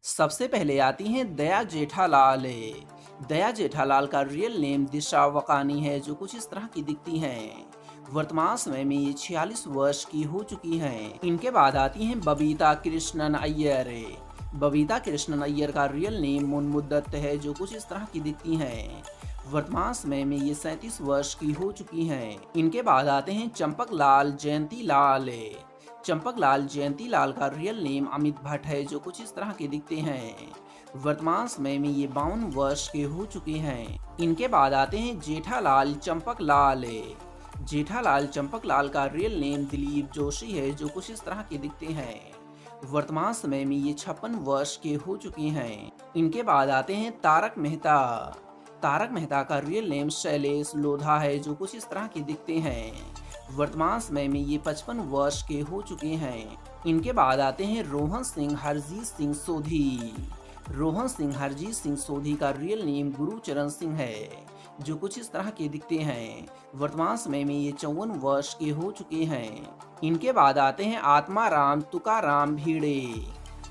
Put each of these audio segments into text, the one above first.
सबसे पहले आती हैं दया जेठालाल। दया जेठालाल का रियल नेम दिशा वकानी है, जो कुछ इस तरह की दिखती हैं। वर्तमान समय में ये 46 वर्ष की हो चुकी हैं। इनके बाद आती हैं बबीता कृष्णन अय्यर। बबीता कृष्णन अय्यर का रियल नेम मुनमुद्दत है, जो कुछ इस तरह की दिखती हैं। वर्तमान समय में ये 37 वर्ष की हो चुकी हैं। इनके बाद आते हैं चंपक लाल जयंती लाल। चंपक लाल जयंती लाल का रियल नेम अमित भट्ट है, जो कुछ इस तरह के दिखते हैं। वर्तमान समय में ये 52 वर्ष के हो चुके हैं। इनके बाद आते हैं जेठालाल चंपक लाल। जेठालाल चंपक लाल का रियल नेम दिलीप जोशी है, जो कुछ इस तरह के दिखते हैं। वर्तमान समय में ये 56 वर्ष के हो चुके हैं। इनके बाद आते हैं तारक मेहता। तारक मेहता का रियल नेम शैलेश लोधा है, जो कुछ इस तरह के दिखते हैं। वर्तमान समय में ये 55 वर्ष के हो चुके हैं। इनके बाद आते हैं रोहन सिंह हरजीत सिंह सोधी। रोहन सिंह हरजीत सिंह सोधी का रियल नेम गुरुचरण सिंह है, जो कुछ इस तरह के दिखते हैं। वर्तमान समय में ये 54 वर्ष के हो चुके हैं। इनके बाद आते हैं आत्माराम तुकाराम भिड़े।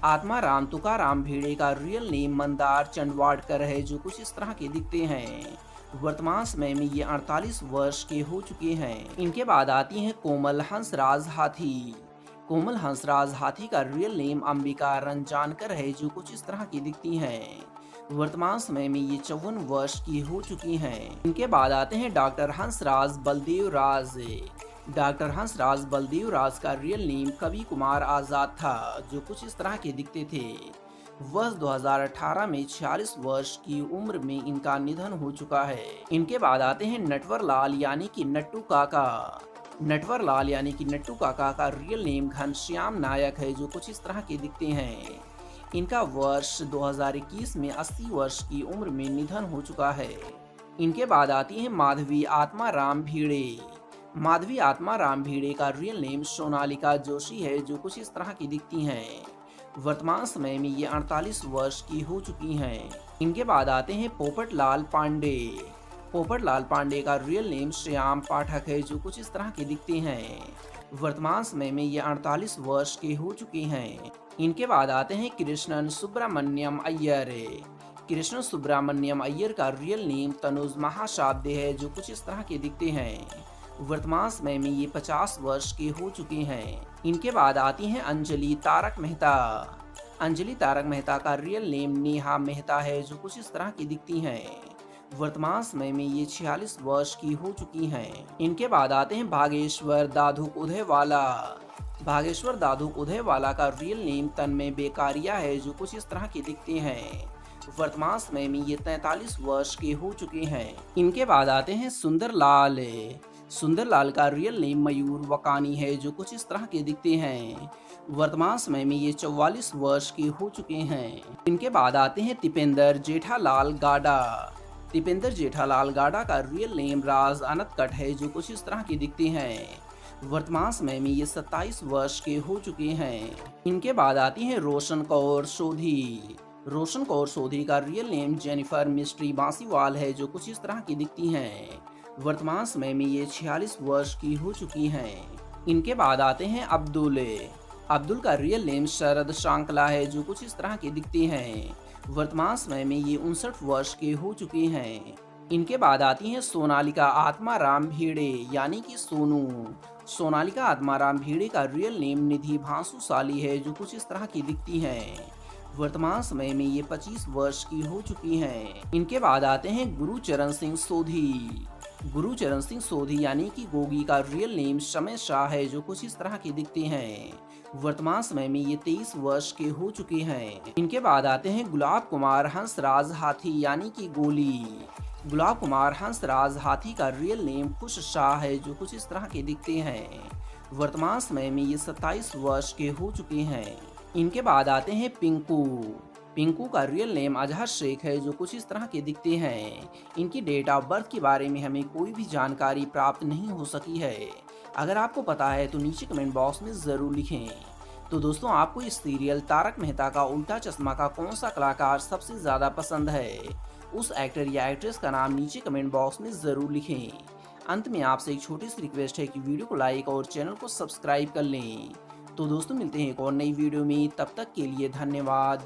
आत्माराम तुकाराम भिड़े का रियल नेम मंदार चंडवाडकर है, जो कुछ इस तरह के दिखते हैं। वर्तमान समय में ये 48 वर्ष के हो चुके हैं। इनके बाद आती हैं कोमल हंसराज हाथी। कोमल हंसराज हाथी का रियल नेम अंबिका रंजानकर है, जो कुछ इस तरह की दिखती हैं। वर्तमान समय में ये 54 वर्ष की हो चुकी हैं। इनके बाद आते हैं डॉक्टर हंसराज बलदेव राज। डॉक्टर हंसराज बलदेव राज का रियल नेम कवि कुमार आजाद था, जो कुछ इस तरह के दिखते थे। वर्ष 2018 में 46 वर्ष की उम्र में इनका निधन हो चुका है। इनके बाद आते हैं नटवर लाल यानी कि नट्टू काका। नटवर लाल यानी कि नट्टू काका का रियल नेम घनश्याम नायक है, जो कुछ इस तरह के दिखते हैं। इनका वर्ष 2021 में 80 वर्ष की उम्र में निधन हो चुका है। इनके बाद आती है माधवी आत्माराम भिड़े। माधवी आत्माराम भिड़े का रियल नेम सोनालिका जोशी है, जो कुछ इस तरह की दिखती हैं। वर्तमान समय में ये 48 वर्ष की हो चुकी हैं। इनके बाद आते हैं पोपट लाल पांडे। पोपट लाल पांडे का रियल नेम श्याम पाठक है, जो कुछ इस तरह के दिखते हैं। वर्तमान समय में ये 48 वर्ष के हो चुके हैं। इनके बाद आते हैं कृष्णन सुब्रमण्यम अय्यर। कृष्ण सुब्रमण्यम अय्यर का रियल नेम तनुज महाशाब्दे है, जो कुछ इस तरह के दिखते हैं। वर्तमान समय में ये 50 वर्ष के हो चुके हैं। इनके बाद आती हैं अंजलि तारक मेहता। अंजलि तारक मेहता का रियल नेम नेहा मेहता है, जो कुछ इस तरह की दिखती हैं। वर्तमान समय में ये 46 वर्ष की हो चुकी हैं। इनके बाद आते हैं भागेश्वर दाधुक उदयवाला। भागेश्वर दाधुक उदयवाला का रियल नेम तन्मय बेकारिया है, जो कुछ इस तरह के दिखते हैं। वर्तमान समय में ये 43 वर्ष के हो चुके हैं। इनके बाद आते हैं सुंदरलाल। सुंदरलाल का रियल नेम मयूर वकानी है, जो कुछ इस तरह के दिखते हैं। वर्तमान समय में ये 44 वर्ष के हो चुके हैं। इनके बाद आते हैं तिपेंद्र जेठालाल गाडा। तिपेंद्र जेठालाल गाडा का रियल नेम राज अनतकट है, जो कुछ इस तरह के दिखते हैं। वर्तमान समय में ये 27 वर्ष के हो चुके हैं। इनके बाद आती हैं रोशन कौर सोधी। रोशन कौर सोधी का रियल नेम जेनिफर मिस्ट्री बांसीवाल है, जो कुछ इस तरह की दिखती हैं। वर्तमान समय में ये 46 वर्ष की हो चुकी हैं। इनके बाद आते हैं अब्दुल। अब्दुल का रियल नेम शरद शांकला है, जो कुछ इस तरह के दिखते हैं। वर्तमान समय में ये 59 वर्ष के हो चुके हैं। इनके बाद आती हैं सोनालिका आत्माराम भिड़े यानी कि सोनू। सोनालिका आत्माराम भिड़े का रियल नेम निधि भांसुशाली है, जो कुछ इस तरह की दिखती हैं। वर्तमान समय में ये 25 वर्ष की हो चुकी हैं। इनके बाद आते हैं गुरुचरण सिंह सोधी। गुरुचरण सिंह सोधी यानी कि गोगी का रियल नेम शमय शाह है, जो कुछ इस तरह के दिखते हैं। वर्तमान समय में ये 23 वर्ष के हो चुके हैं। इनके बाद आते हैं गुलाब कुमार हंसराज हाथी यानी कि गोली। गुलाब कुमार हंसराज हाथी का रियल नेम खुश शाह है, जो कुछ इस तरह के दिखते हैं। वर्तमान समय में ये 27 वर्ष के हो चुके हैं। इनके बाद आते हैं पिंकू। पिंकू का रियल नेम अजहर शेख है, जो कुछ इस तरह के दिखते हैं। इनकी डेट ऑफ बर्थ के बारे में हमें कोई भी जानकारी प्राप्त नहीं हो सकी है। अगर आपको पता है तो नीचे कमेंट बॉक्स में ज़रूर लिखें। तो दोस्तों, आपको इस सीरियल तारक मेहता का उल्टा चश्मा का कौन सा कलाकार सबसे ज़्यादा पसंद है? उस एक्टर या एक्ट्रेस का नाम नीचे कमेंट बॉक्स में ज़रूर लिखें। अंत में आपसे एक छोटी सी रिक्वेस्ट है कि वीडियो को लाइक और चैनल को सब्सक्राइब कर लें। तो दोस्तों, मिलते हैं एक और नई वीडियो में, तब तक के लिए धन्यवाद।